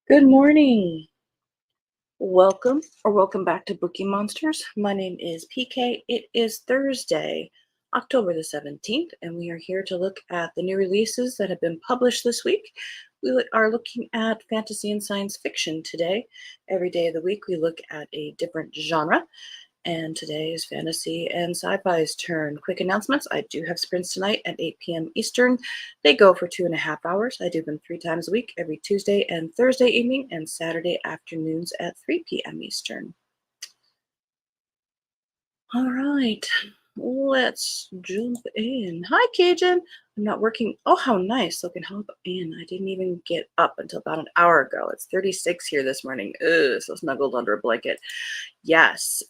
Good morning. Welcome back to Bookie Monsters. My name is PK. It is Thursday, October the 17th, and we are here to look at the new releases that have been published this week. We are looking at fantasy and science fiction today. Every day of the week, we look at a different genre. And today is fantasy and sci-fi's turn. Quick announcements. I do have sprints tonight at 8 p.m. Eastern. They go for 2.5 hours. I do them 3 times a week, every Tuesday and Thursday evening, and Saturday afternoons at 3 p.m. Eastern. All right, let's jump in. Hi, Cajun. I'm not working. Oh, how nice. So I can hop in. I didn't even get up until about an hour ago. It's 36 here this morning. Ugh, so snuggled under a blanket. Yes,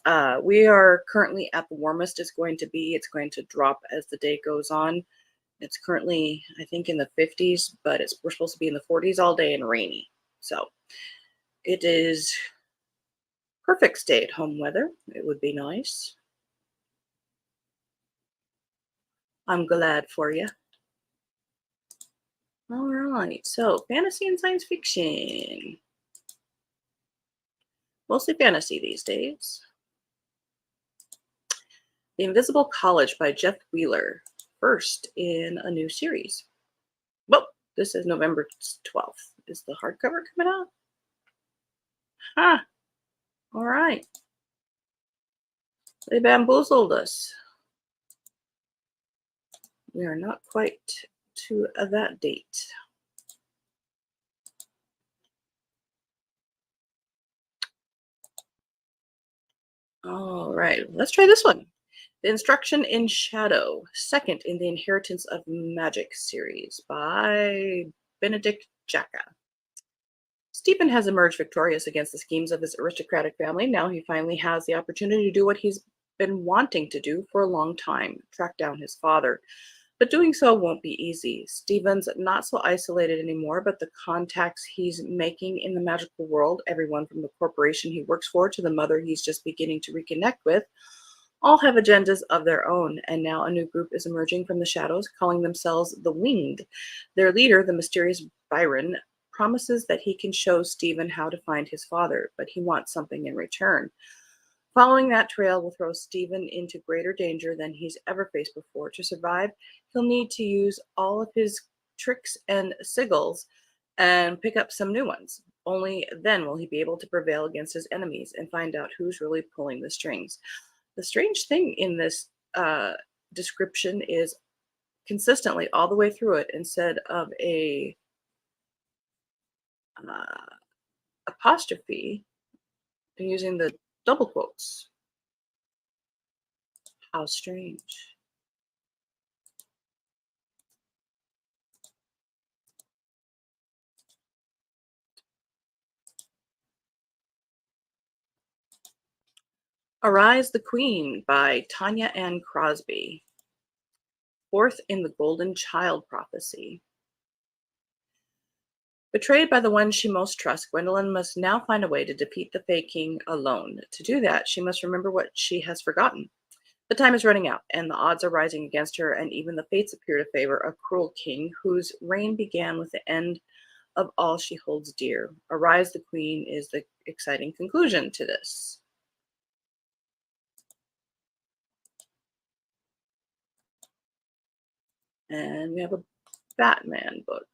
we are currently at the warmest it's going to be. It's going to drop as the day goes on. It's currently, I think, in the 50s, but we're supposed to be in the 40s all day and rainy. So it is perfect stay-at-home weather. It would be nice. I'm glad for you. All right, so fantasy and science fiction. Mostly fantasy these days. The Invisible College by Jeff Wheeler, first in a new series. Well, this is November 12th. Is the hardcover coming out? Huh. All right. They bamboozled us. We are not quite to that date. All right, let's try this one. The Instruction in Shadow, second in the Inheritance of Magic series by Benedict Jacka. Stephen has emerged victorious against the schemes of his aristocratic family. Now he finally has the opportunity to do what he's been wanting to do for a long time, track down his father. But doing so won't be easy. Stephen's not so isolated anymore, but the contacts he's making in the magical world, everyone from the corporation he works for to the mother he's just beginning to reconnect with, all have agendas of their own, and now a new group is emerging from the shadows, calling themselves the Winged. Their leader, the mysterious Byron, promises that he can show Stephen how to find his father, but he wants something in return. Following that trail will throw Stephen into greater danger than he's ever faced before. To survive, he'll need to use all of his tricks and sigils and pick up some new ones. Only then will he be able to prevail against his enemies and find out who's really pulling the strings. The strange thing in this description is consistently all the way through it, instead of a apostrophe, they're using the double quotes. How strange. Arise the Queen by Tanya Ann Crosby. Fourth in the Golden Child prophecy. Betrayed by the one she most trusts, Gwendolyn must now find a way to defeat the Fae King alone. To do that, she must remember what she has forgotten. The time is running out, and the odds are rising against her, and even the fates appear to favor a cruel king whose reign began with the end of all she holds dear. Arise the Queen is the exciting conclusion to this. And we have a Batman book.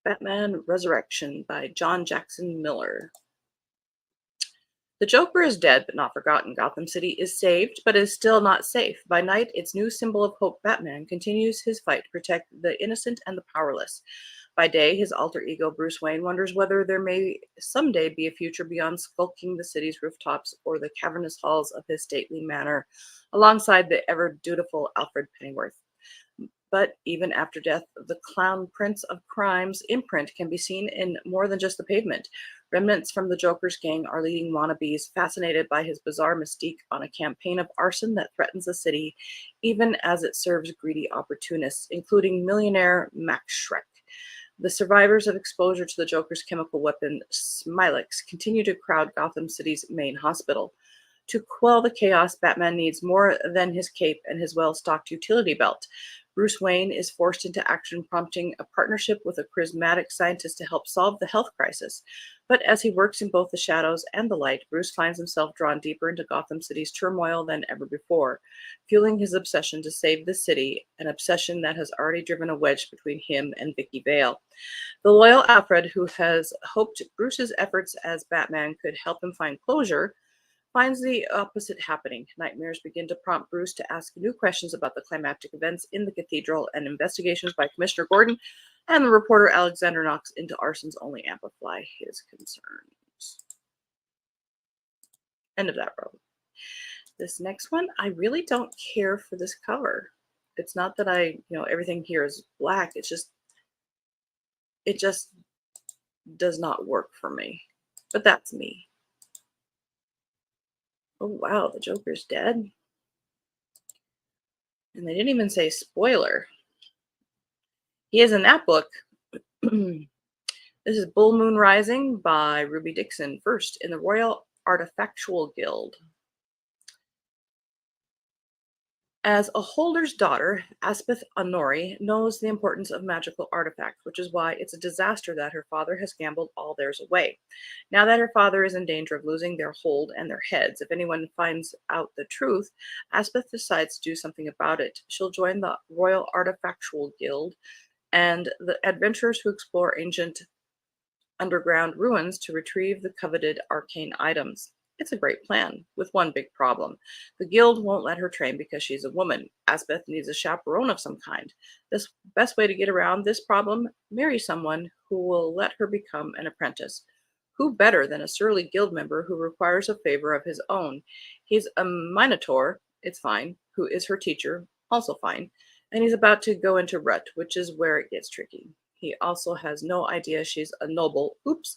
Batman Resurrection by John Jackson Miller. The Joker is dead but not forgotten. Gotham City is saved but is still not safe. By night, its new symbol of hope, Batman, continues his fight to protect the innocent and the powerless. By day, his alter ego, Bruce Wayne, wonders whether there may someday be a future beyond skulking the city's rooftops or the cavernous halls of his stately manor, alongside the ever dutiful Alfred Pennyworth. But even after death, the clown prince of crime's imprint can be seen in more than just the pavement. Remnants from the Joker's gang are leading wannabes, fascinated by his bizarre mystique, on a campaign of arson that threatens the city, even as it serves greedy opportunists, including millionaire Max Schreck. The survivors of exposure to the Joker's chemical weapon, Smilex, continue to crowd Gotham City's main hospital. To quell the chaos, Batman needs more than his cape and his well-stocked utility belt. Bruce Wayne is forced into action, prompting a partnership with a charismatic scientist to help solve the health crisis. But as he works in both the shadows and the light, Bruce finds himself drawn deeper into Gotham City's turmoil than ever before, fueling his obsession to save the city, an obsession that has already driven a wedge between him and Vicky Vale. The loyal Alfred, who has hoped Bruce's efforts as Batman could help him find closure, finds the opposite happening. Nightmares begin to prompt Bruce to ask new questions about the climactic events in the cathedral, and investigations by Commissioner Gordon and the reporter Alexander Knox into arsons only amplify his concerns. End of that row. This next one, I really don't care for this cover. It's not that everything here is black. It just does not work for me. But that's me. Oh, wow, the Joker's dead. And they didn't even say spoiler. He is in that book. This is Bull Moon Rising by Ruby Dixon, first in the Royal Artifactual Guild. As a holder's daughter, Aspeth Honori knows the importance of magical artifacts, which is why it's a disaster that her father has gambled all theirs away. Now that her father is in danger of losing their hold and their heads, if anyone finds out the truth, Aspeth decides to do something about it. She'll join the Royal Artifactual Guild and the adventurers who explore ancient underground ruins to retrieve the coveted arcane items. It's a great plan, with one big problem. The guild won't let her train because she's a woman. Aspeth needs a chaperone of some kind. The best way to get around this problem? Marry someone who will let her become an apprentice. Who better than a surly guild member who requires a favor of his own? He's a minotaur, it's fine, who is her teacher, also fine, and he's about to go into rut, which is where it gets tricky. He also has no idea she's a noble, oops,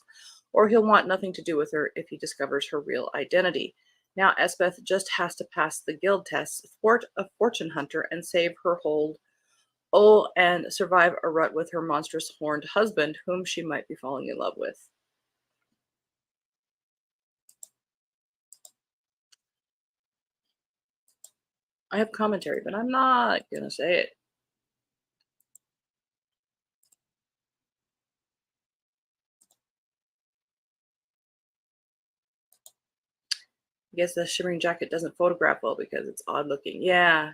or he'll want nothing to do with her if he discovers her real identity. Now Aspeth just has to pass the guild tests, thwart a fortune hunter, and save her hold. Oh, and survive a rut with her monstrous horned husband, whom she might be falling in love with. I have commentary, but I'm not gonna say it. I guess the shimmering jacket doesn't photograph well because it's odd looking. Yeah.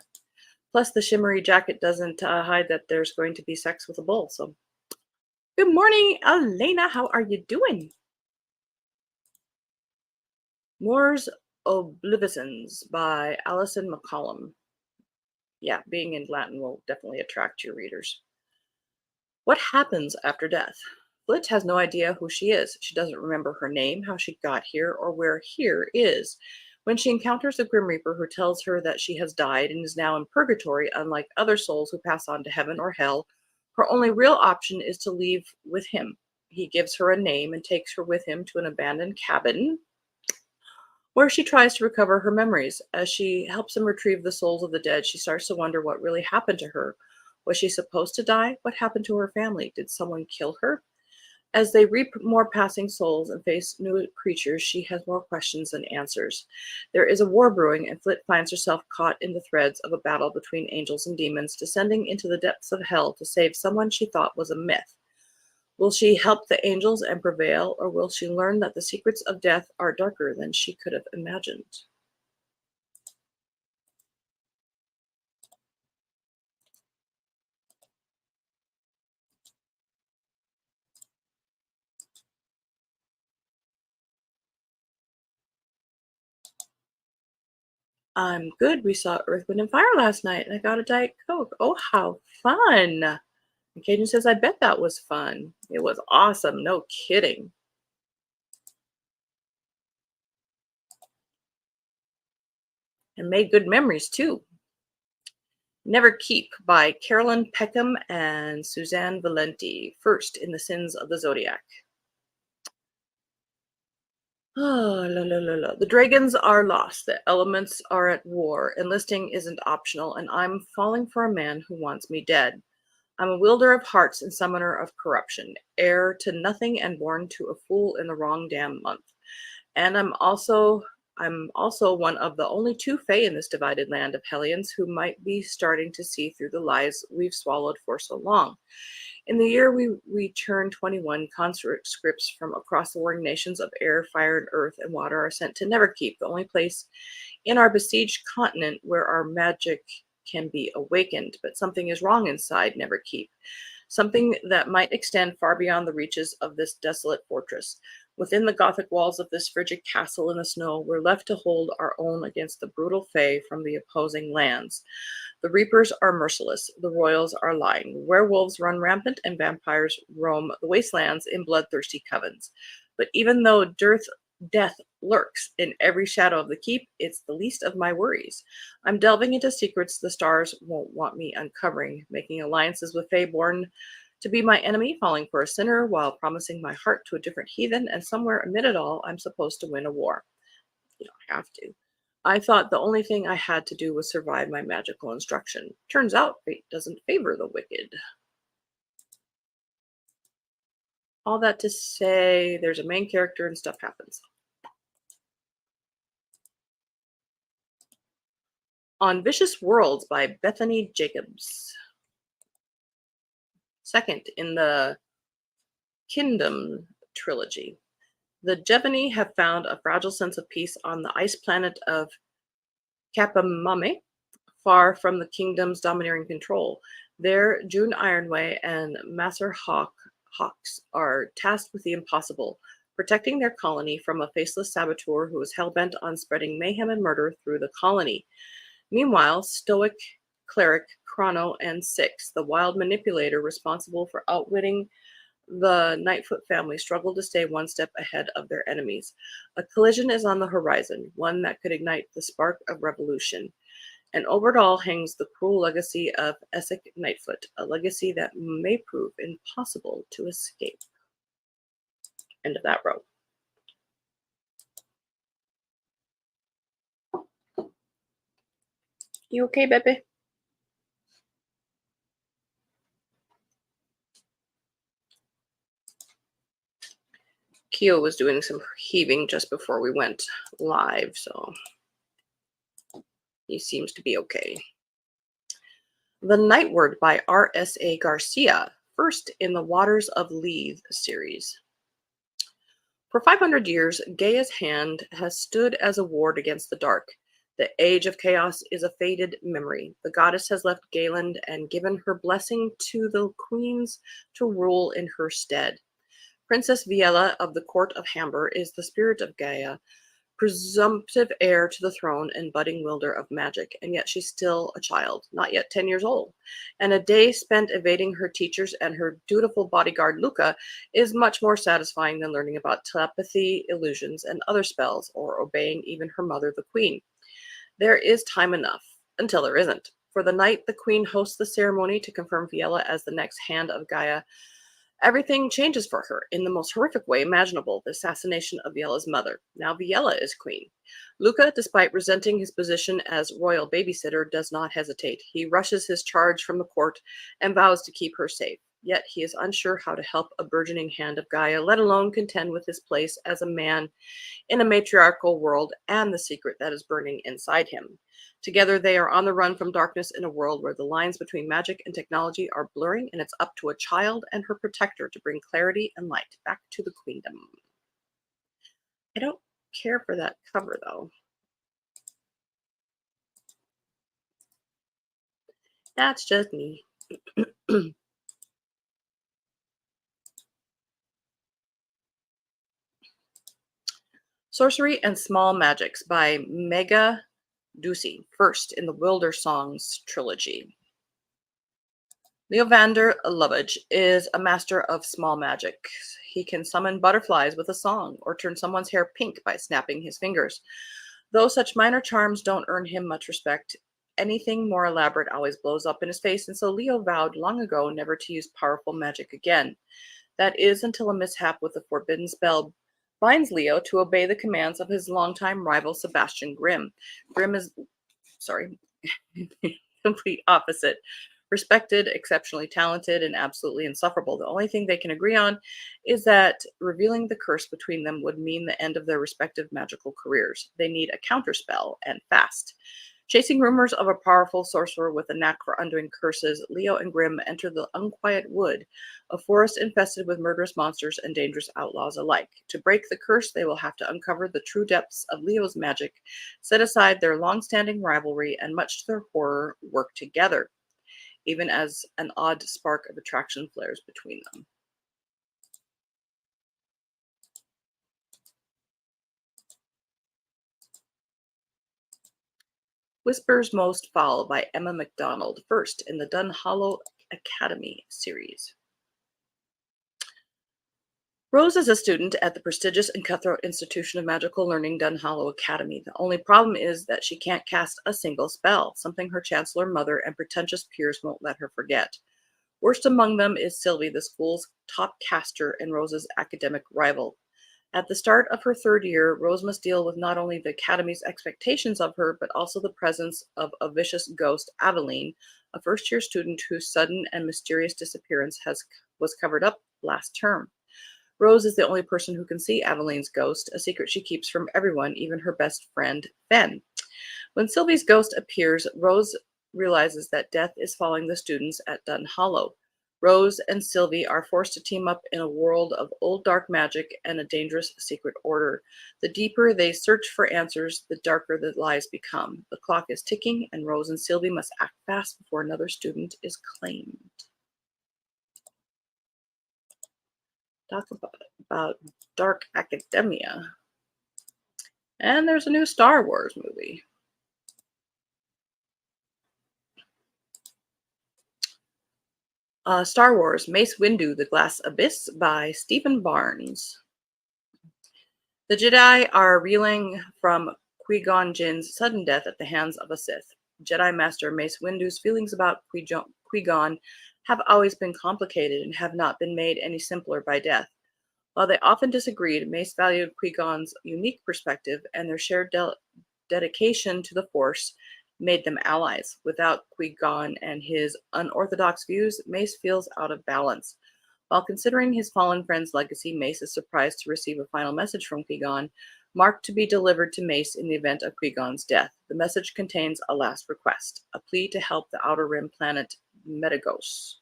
Plus, the shimmery jacket doesn't hide that there's going to be sex with a bull. So, good morning, Elena. How are you doing? Moore's Oblivisons by Alison McCollum. Yeah, being in Latin will definitely attract your readers. What happens after death? Flit has no idea who she is. She doesn't remember her name, how she got here, or where here is. When she encounters the Grim Reaper who tells her that she has died and is now in purgatory, unlike other souls who pass on to heaven or hell, her only real option is to leave with him. He gives her a name and takes her with him to an abandoned cabin where she tries to recover her memories. As she helps him retrieve the souls of the dead, she starts to wonder what really happened to her. Was she supposed to die? What happened to her family? Did someone kill her? As they reap more passing souls and face new creatures, she has more questions than answers. There is a war brewing, and Flit finds herself caught in the threads of a battle between angels and demons, descending into the depths of hell to save someone she thought was a myth. Will she help the angels and prevail, or will she learn that the secrets of death are darker than she could have imagined? I'm good. We saw Earth, Wind, and Fire last night, and I got a Diet Coke. Oh, how fun! And Cajun says, I bet that was fun. It was awesome. No kidding. And made good memories, too. Never Keep by Carolyn Peckham and Suzanne Valenti, first in The Sins of the Zodiac. Oh, la, la, la, la. The dragons are lost. The elements are at war. Enlisting isn't optional, and I'm falling for a man who wants me dead. I'm a wielder of hearts and summoner of corruption, heir to nothing and born to a fool in the wrong damn month. And I'm also I'm also one of the only two Fae in this divided land of Hellions who might be starting to see through the lies we've swallowed for so long. In the year we turn 21, conscripts from across the warring nations of air, fire, and earth and water are sent to Neverkeep, the only place in our besieged continent where our magic can be awakened. But something is wrong inside Neverkeep, something that might extend far beyond the reaches of this desolate fortress. Within the Gothic walls of this frigid castle in the snow, we're left to hold our own against the brutal Fae from the opposing lands. The Reapers are merciless, the Royals are lying. Werewolves run rampant, and vampires roam the wastelands in bloodthirsty covens. But even though death lurks in every shadow of the keep, it's the least of my worries. I'm delving into secrets the stars won't want me uncovering, making alliances with Fae born to be my enemy, falling for a sinner while promising my heart to a different heathen, and somewhere amid it all, I'm supposed to win a war. You don't have to. I thought the only thing I had to do was survive my magical instruction. Turns out fate doesn't favor the wicked. All that to say, there's a main character and stuff happens. On Vicious Worlds by Bethany Jacobs. Second in the Kingdom trilogy. The Jevani have found a fragile sense of peace on the ice planet of Kapamame, far from the kingdom's domineering control. There, June Ironway and Master Hawks are tasked with the impossible, protecting their colony from a faceless saboteur who is hell-bent on spreading mayhem and murder through the colony. Meanwhile, stoic cleric Chrono and Six, the wild manipulator responsible for outwitting the Nightfoot family, struggle to stay one step ahead of their enemies. A collision is on the horizon, one that could ignite the spark of revolution. And over it all hangs the cruel legacy of Essek Nightfoot, a legacy that may prove impossible to escape. End of that row. You okay, baby? Keo was doing some heaving just before we went live, so he seems to be okay. The Nightward by R.S.A. Garcia, first in the Waters of Lethe series. For 500 years, Gaia's hand has stood as a ward against the dark. The age of chaos is a faded memory. The goddess has left Galen and given her blessing to the queens to rule in her stead. Princess Viella of the court of Hamber is the spirit of Gaia, presumptive heir to the throne and budding wielder of magic, and yet she's still a child, not yet 10 years old. And a day spent evading her teachers and her dutiful bodyguard Luca is much more satisfying than learning about telepathy, illusions, and other spells, or obeying even her mother, the queen. There is time enough, until there isn't. For the night the queen hosts the ceremony to confirm Viella as the next hand of Gaia, everything changes for her in the most horrific way imaginable, the assassination of Viella's mother. Now Viella is queen. Luca, despite resenting his position as royal babysitter, does not hesitate. He rushes his charge from the court and vows to keep her safe. Yet he is unsure how to help a burgeoning hand of Gaia, let alone contend with his place as a man in a matriarchal world and the secret that is burning inside him. Together, they are on the run from darkness in a world where the lines between magic and technology are blurring, and it's up to a child and her protector to bring clarity and light back to the queendom. I don't care for that cover, though. That's just me. Sorcery and Small Magics by Mega Ducey, first in the Wilder Songs trilogy. Leovander Lovage is a master of small magic. He can summon butterflies with a song or turn someone's hair pink by snapping his fingers. Though such minor charms don't earn him much respect, anything more elaborate always blows up in his face, and so Leo vowed long ago never to use powerful magic again. That is until a mishap with the forbidden spell binds Leo to obey the commands of his longtime rival Sebastian Grimm. Grimm is, complete opposite. Respected, exceptionally talented, and absolutely insufferable. The only thing they can agree on is that revealing the curse between them would mean the end of their respective magical careers. They need a counterspell, and fast. Chasing rumors of a powerful sorcerer with a knack for undoing curses, Leo and Grimm enter the unquiet wood, a forest infested with murderous monsters and dangerous outlaws alike. To break the curse, they will have to uncover the true depths of Leo's magic, set aside their long-standing rivalry, and much to their horror, work together, even as an odd spark of attraction flares between them. Whispers Most Foul by Emma MacDonald, first in the Dunhollow Academy series. Rose is a student at the prestigious and cutthroat institution of magical learning, Dunhollow Academy. The only problem is that she can't cast a single spell, something her chancellor mother and pretentious peers won't let her forget. Worst among them is Sylvie, the school's top caster and Rose's academic rival. At the start of her third year, Rose must deal with not only the Academy's expectations of her, but also the presence of a vicious ghost, Aveline, a first-year student whose sudden and mysterious disappearance was covered up last term. Rose is the only person who can see Aveline's ghost, a secret she keeps from everyone, even her best friend, Ben. When Sylvie's ghost appears, Rose realizes that death is following the students at Dunhollow. Rose and Sylvie are forced to team up in a world of old dark magic and a dangerous secret order. The deeper they search for answers, the darker the lies become. The clock is ticking, and Rose and Sylvie must act fast before another student is claimed. Talk about dark academia. And there's a new Star Wars movie. Star Wars Mace Windu The Glass Abyss by Stephen Barnes. The Jedi are reeling from Qui-Gon Jinn's sudden death at the hands of a Sith. Jedi Master Mace Windu's feelings about Qui-Gon have always been complicated and have not been made any simpler by death. While they often disagreed, Mace valued Qui-Gon's unique perspective, and their shared dedication to the Force made them allies. Without Qui-Gon and his unorthodox views, Mace feels out of balance. While considering his fallen friend's legacy, Mace is surprised to receive a final message from Qui-Gon, marked to be delivered to Mace in the event of Qui-Gon's death. The message contains a last request, a plea to help the Outer Rim planet Metagos.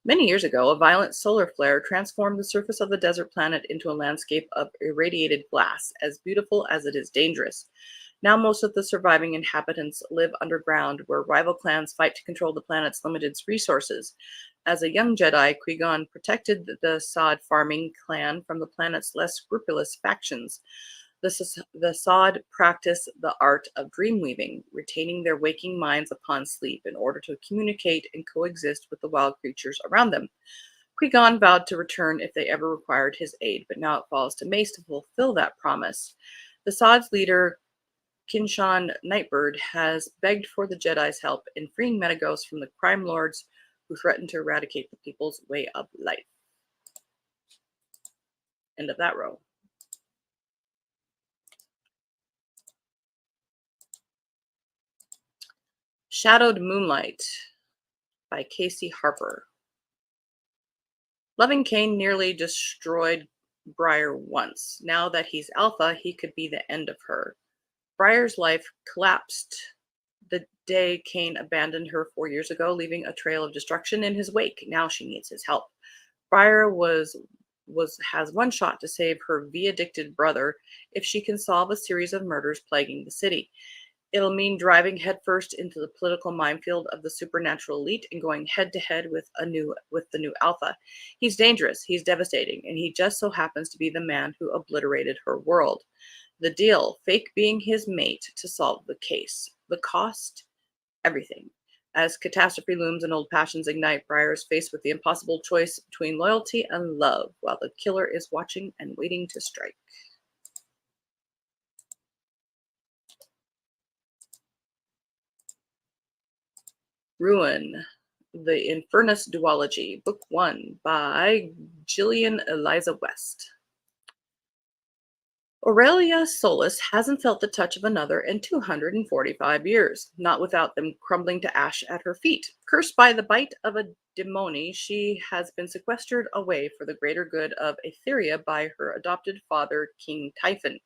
Many years ago, a violent solar flare transformed the surface of the desert planet into a landscape of irradiated glass, as beautiful as it is dangerous. Now most of the surviving inhabitants live underground, where rival clans fight to control the planet's limited resources. As a young Jedi, Qui-Gon protected the Sod farming clan from the planet's less scrupulous factions. The Sod practice the art of dreamweaving, retaining their waking minds upon sleep in order to communicate and coexist with the wild creatures around them. Qui-Gon vowed to return if they ever required his aid, but now it falls to Mace to fulfill that promise. The Sod's leader, Kinshan Nightbird, has begged for the Jedi's help in freeing Metagos from the crime lords who threaten to eradicate the people's way of life. End of that row. Shadowed Moonlight by Casey Harper. Loving Kane nearly destroyed Briar once. Now that he's alpha, he could be the end of her. Briar's life collapsed the day Kane abandoned her 4 years ago, leaving a trail of destruction in his wake. Now she needs his help. Briar has one shot to save her V-addicted brother if she can solve a series of murders plaguing the city. It'll mean driving headfirst into the political minefield of the supernatural elite and going head-to-head with the new alpha. He's dangerous, he's devastating, and he just so happens to be the man who obliterated her world. The deal, Fake being his mate to solve the case. The cost, everything. As catastrophe looms and old passions ignite, Briar is faced with the impossible choice between loyalty and love, while the killer is watching and waiting to strike. Ruin, The Infernus Duology, Book 1 by Gillian Eliza West. Aurelia Solus hasn't felt the touch of another in 245 years, not without them crumbling to ash at her feet. Cursed by the bite of a demone, she has been sequestered away for the greater good of Etheria by her adopted father, King Typhon.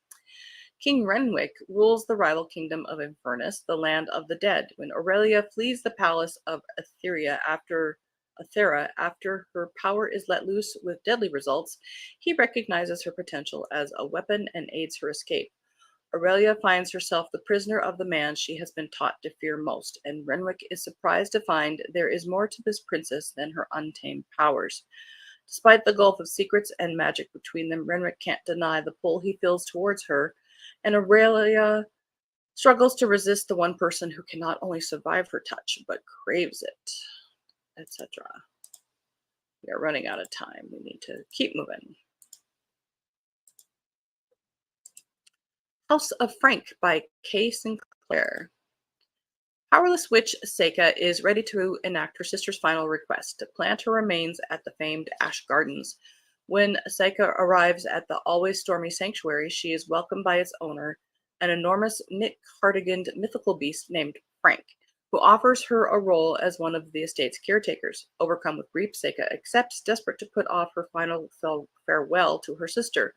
King Renwick rules the rival kingdom of Infernus, the land of the dead. When Aurelia flees the palace of Athera after her power is let loose with deadly results, he recognizes her potential as a weapon and aids her escape. Aurelia finds herself the prisoner of the man she has been taught to fear most, and Renwick is surprised to find there is more to this princess than her untamed powers. Despite the gulf of secrets and magic between them, Renwick can't deny the pull he feels towards her, and Aurelia struggles to resist the one person who can not only survive her touch, but craves it, etc. We are running out of time. We need to keep moving. House of Frank by Kay Sinclair. Powerless witch Seika is ready to enact her sister's final request, to plant her remains at the famed Ash Gardens. When Seika arrives at the always stormy sanctuary, she is welcomed by its owner, an enormous knit-cardiganed mythical beast named Frank, who offers her a role as one of the estate's caretakers. Overcome with grief, Seika accepts, desperate to put off her final farewell to her sister.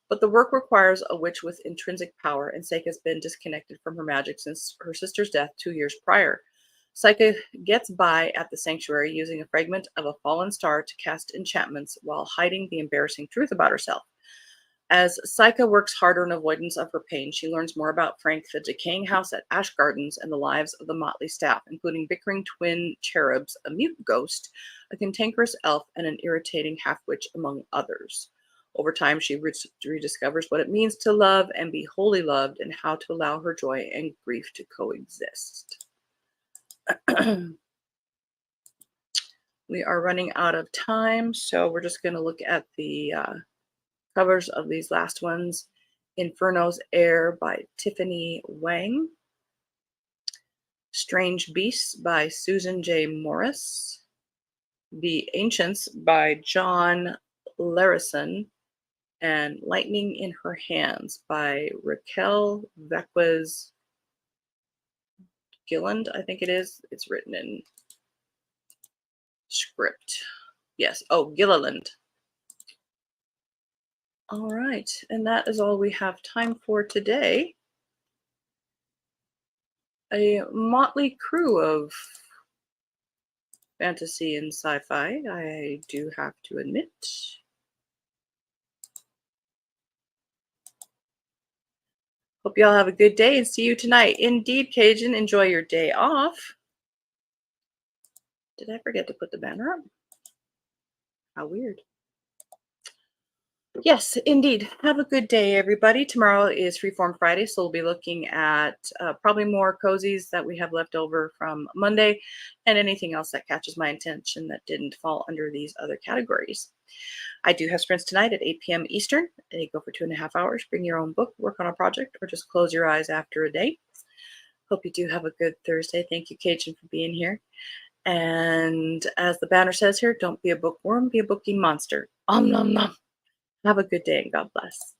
But the work requires a witch with intrinsic power, and Seika has been disconnected from her magic since her sister's death 2 years prior. Seika gets by at the sanctuary using a fragment of a fallen star to cast enchantments while hiding the embarrassing truth about herself. As Seika works harder in avoidance of her pain, she learns more about Frank, the decaying house at Ash Gardens, and the lives of the motley staff, including bickering twin cherubs, a mute ghost, a cantankerous elf, and an irritating half-witch, among others. Over time, she rediscovers what it means to love and be wholly loved, and how to allow her joy and grief to coexist. We are running out of time, so we're just going to look at the covers of these last ones. Inferno's Air by Tiffany Wang. Strange Beasts by Susan J. Morris. The Ancients by John Larison. And Lightning in Her Hands by Raquel Vequez Gilland, I think it is. It's written in script. Yes. Oh, Gilliland. All right. And that is all we have time for today. A motley crew of fantasy and sci-fi, I do have to admit. Hope you all have a good day and see you tonight. Indeed, Cajun, enjoy your day off. Did I forget to put the banner up? How weird. Yes, indeed. Have a good day, everybody. Tomorrow is Freeform Friday, so we'll be looking at probably more cozies that we have left over from Monday and anything else that catches my attention that didn't fall under these other categories. I do have sprints tonight at 8 p.m. Eastern. They go for 2.5 hours. Bring your own book, work on a project, or just close your eyes after a day. Hope you do have a good Thursday. Thank you, Cajun, for being here. And as the banner says here, don't be a bookworm, be a bookie monster. Om nom nom. Have a good day and God bless.